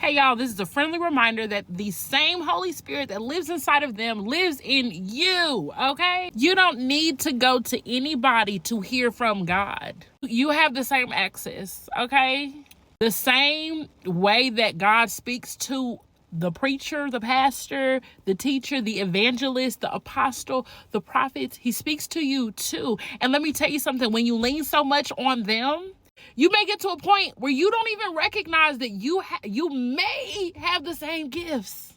Hey, y'all, this is a friendly reminder that the same Holy Spirit that lives inside of them lives in you, okay? You don't need to go to anybody to hear from God. You have the same access, okay? The same way that God speaks to the preacher, the pastor, the teacher, the evangelist, the apostle, the prophets, he speaks to you too. And let me tell you something, when you lean so much on them, you may get to a point where you don't even recognize that you may have the same gifts.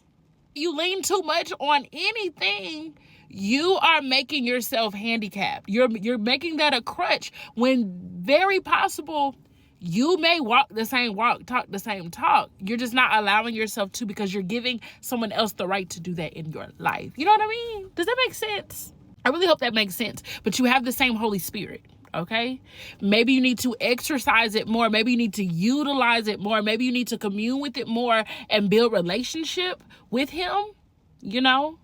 You lean too much on anything, you are making yourself handicapped. You're making that a crutch when very possible you may walk the same walk, talk the same talk. You're just not allowing yourself to, because you're giving someone else the right to do that in your life. You know what I mean? Does that make sense? I really hope that makes sense. But you have the same Holy Spirit. Okay, maybe you need to exercise it more. Maybe you need to utilize it more. Maybe you need to commune with it more and build relationship with him. You know,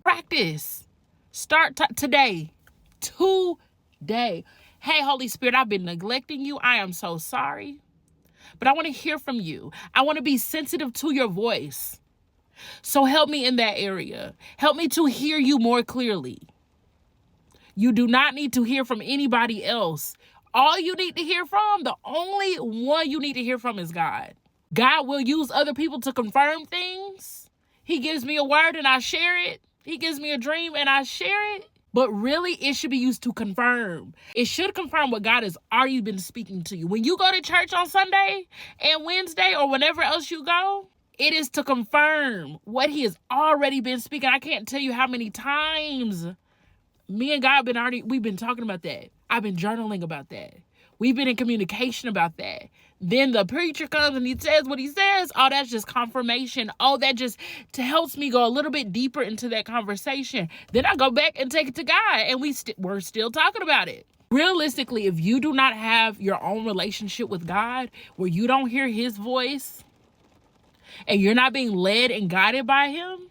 practice. Start today. Today. Hey, Holy Spirit, I've been neglecting you. I am so sorry. But I want to hear from you. I want to be sensitive to your voice. So help me in that area. Help me to hear you more clearly. You do not need to hear from anybody else. All you need to hear from, the only one you need to hear from is God. God will use other people to confirm things. He gives me a word and I share it. He gives me a dream and I share it. But really, it should be used to confirm. It should confirm what God has already been speaking to you. When you go to church on Sunday and Wednesday or whenever else you go, it is to confirm what he has already been speaking. I can't tell you how many times me and God we've been talking about that. I've been journaling about that. We've been in communication about that. Then the preacher comes and he says what he says. Oh, that's just confirmation. Oh, that just helps me go a little bit deeper into that conversation. Then I go back and take it to God and we're still talking about it. Realistically, if you do not have your own relationship with God, where you don't hear his voice and you're not being led and guided by him,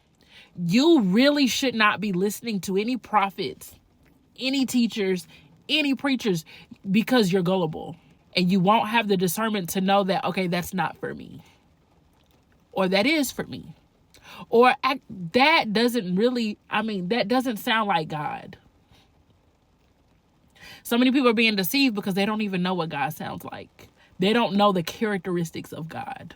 you really should not be listening to any prophets, any teachers, any preachers, because you're gullible and you won't have the discernment to know that, okay, that's not for me, or that is for me, or that doesn't sound like God. So many people are being deceived because they don't even know what God sounds like. They don't know the characteristics of God.